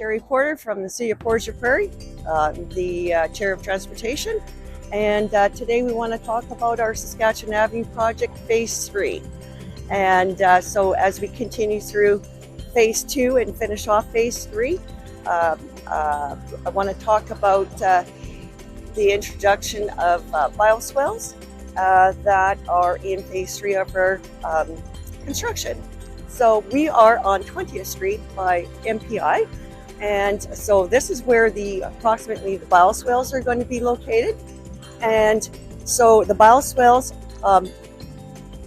Terrie from the City of Portage, Prairie, the Chair of Transportation. And today we want to talk about our Saskatchewan Avenue project, Phase 3. And so as we continue through Phase 2 and finish off Phase 3, I want to talk about the introduction of Bioswales that are in Phase 3 of our construction. So we are on 20th Street by MPI, and so this is where approximately the Bioswales are going to be located. And so the Bioswales,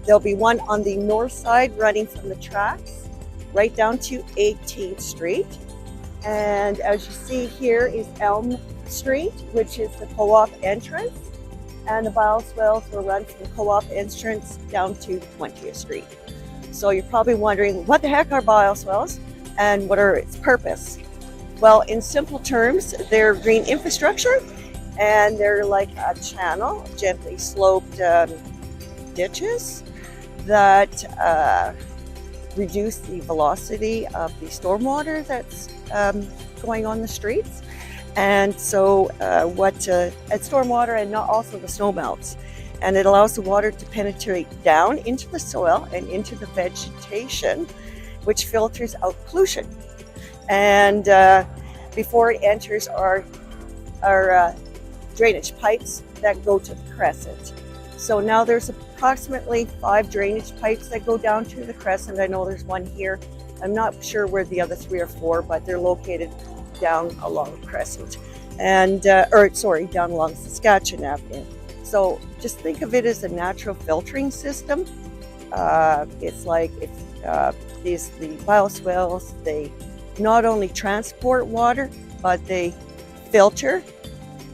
there'll be one on the north side running from the tracks right down to 18th Street. And as you see here is Elm Street, which is the co-op entrance. And the Bioswales will run from the co-op entrance down to 20th Street. So you're probably wondering, what the heck are bioswales and what are its purpose? Well, in simple terms, they're green infrastructure, and they're like a channel, gently sloped ditches that reduce the velocity of the stormwater that's going on the streets. And so it's stormwater and not also the snow melts. And it allows the water to penetrate down into the soil and into the vegetation, which filters out pollution. And before it enters our drainage pipes that go to the crescent. So now there's approximately 5 drainage pipes that go down to the crescent. I know there's one here. I'm not sure where the other 3 or 4, but they're located down along the crescent. And, down along Saskatchewan Avenue. So just think of it as a natural filtering system. It's like the bioswales, they not only transport water, but they filter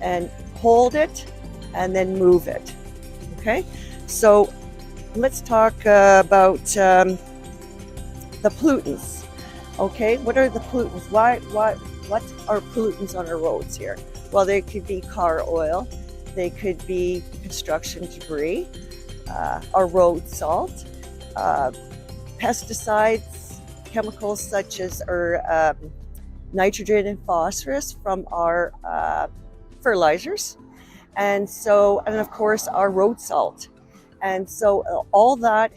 and hold it and then move it. Okay, so let's talk about the pollutants. Okay, what are the pollutants? What are pollutants on our roads here? Well, they could be car oil. They could be construction debris, or road salt, pesticides, chemicals such as nitrogen and phosphorus from our fertilizers, and of course our road salt. And so all that,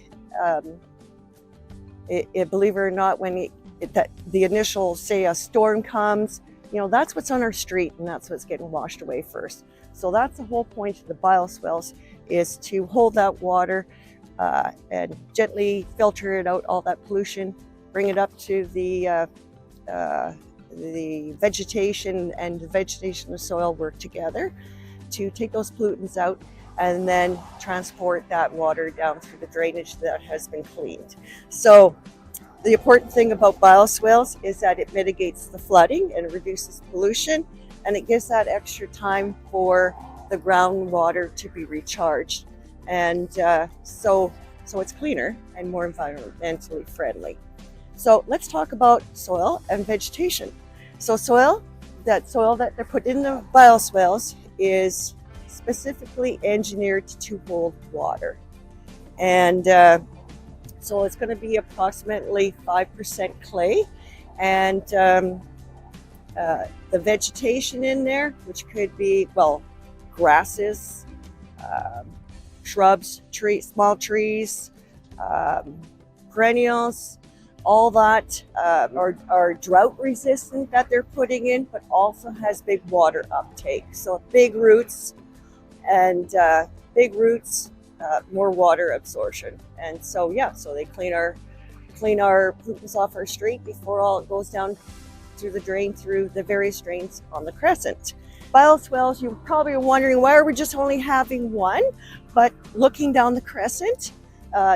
believe it or not, when the initial, say, a storm comes, that's what's on our street, and that's what's getting washed away first. So that's the whole point of the bioswales, is to hold that water and gently filter it out, all that pollution, bring it up to the vegetation, and the vegetation and the soil work together to take those pollutants out and then transport that water down through the drainage that has been cleaned. So the important thing about bioswales is that it mitigates the flooding and reduces pollution, and it gives that extra time for the groundwater to be recharged. And so it's cleaner and more environmentally friendly. So let's talk about soil and vegetation. So soil that they're put in the bioswales is specifically engineered to hold water. And so it's going to be approximately 5% clay, and the vegetation in there, which could be, grasses, shrubs, trees, small trees, perennials, all that are drought resistant that they're putting in, but also has big water uptake. So big roots, more water absorption. And so they clean our pollutants off our street before all it goes down through the drain, through the various drains on the crescent. Bioswales, you're probably wondering, why are we just only having one? But looking down the crescent,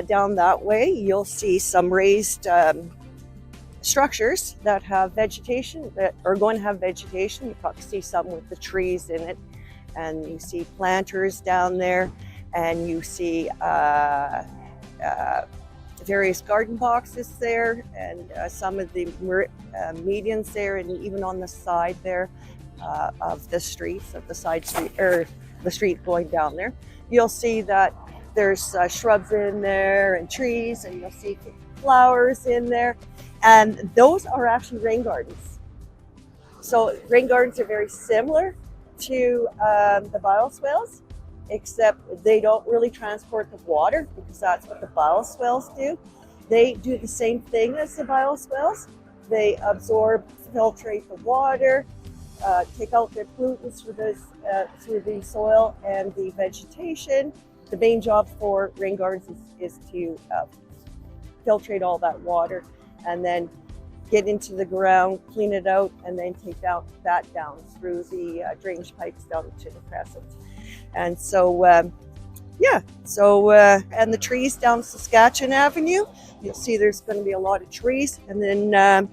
down that way, you'll see some raised structures that have vegetation, that are going to have vegetation. You probably see some with the trees in it, and you see planters down there, and you see various garden boxes there, and some of the medians there, and even on the side there of the streets, of the side street, or the street going down there, you'll see that there's shrubs in there and trees, and you'll see flowers in there, and those are actually rain gardens. So rain gardens are very similar to the bioswales, except they don't really transport the water because that's what the bioswales do. They do the same thing as the bioswales. They absorb, filtrate the water, take out the pollutants through the soil and the vegetation. The main job for rain gardens is to filtrate all that water and then get into the ground, clean it out, and then take that down through the drainage pipes down to the crescent. And so, and the trees down Saskatchewan Avenue, you'll see there's going to be a lot of trees. And then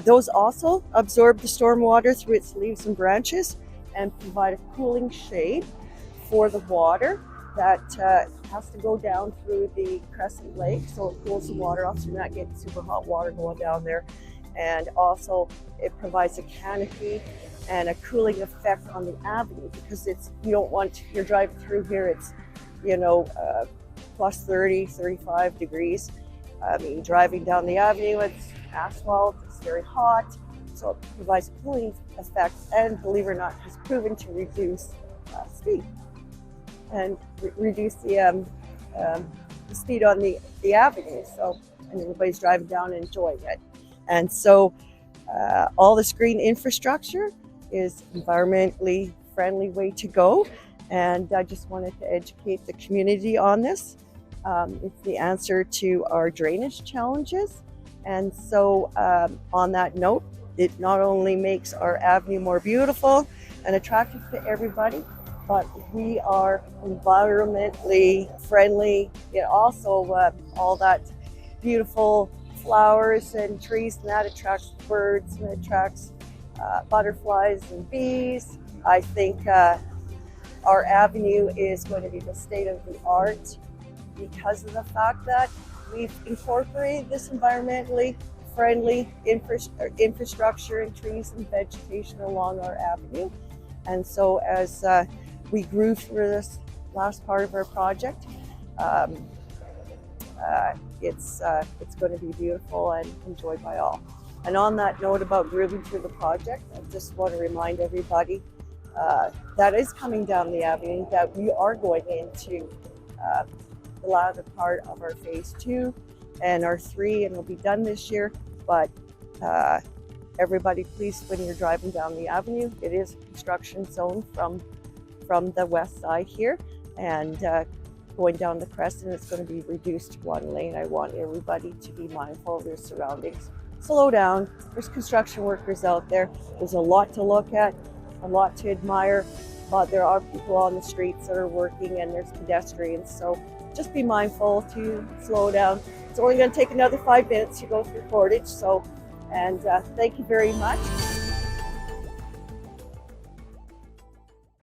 those also absorb the storm water through its leaves and branches and provide a cooling shade for the water that has to go down through the crescent lake, so it cools the water off so you're not getting super hot water going down there. And also it provides a canopy and a cooling effect on the avenue, because you're driving through here, it's plus 30, 35 degrees. I mean, driving down the avenue, it's asphalt, it's very hot, so it provides a cooling effect, and believe it or not, has proven to reduce speed and reduce the speed on the avenue. So, and everybody's driving down and enjoying it. And so all this green infrastructure is environmentally friendly way to go. And I just wanted to educate the community on this. It's the answer to our drainage challenges. And so on that note, it not only makes our avenue more beautiful and attractive to everybody, but we are environmentally friendly. It also, all that beautiful flowers and trees, and that attracts birds and attracts butterflies and bees. I think our avenue is going to be the state of the art because of the fact that we've incorporated this environmentally friendly infrastructure and trees and vegetation along our avenue. And so as we grew through this last part of our project, it's going to be beautiful and enjoyed by all. And on that note about grooving through the project, I just want to remind everybody that is coming down the avenue, that we are going into the latter part of our phase 2 and our 3, and it'll be done this year. But everybody, please, when you're driving down the avenue, it is a construction zone from the west side here, and going down the crescent, it's going to be reduced to one lane. I want everybody to be mindful of their surroundings. Slow down. There's construction workers out there. There's a lot to look at, a lot to admire, but there are people on the streets that are working, and there's pedestrians. So just be mindful to slow down. It's only going to take another 5 minutes to go through Portage. So, and thank you very much.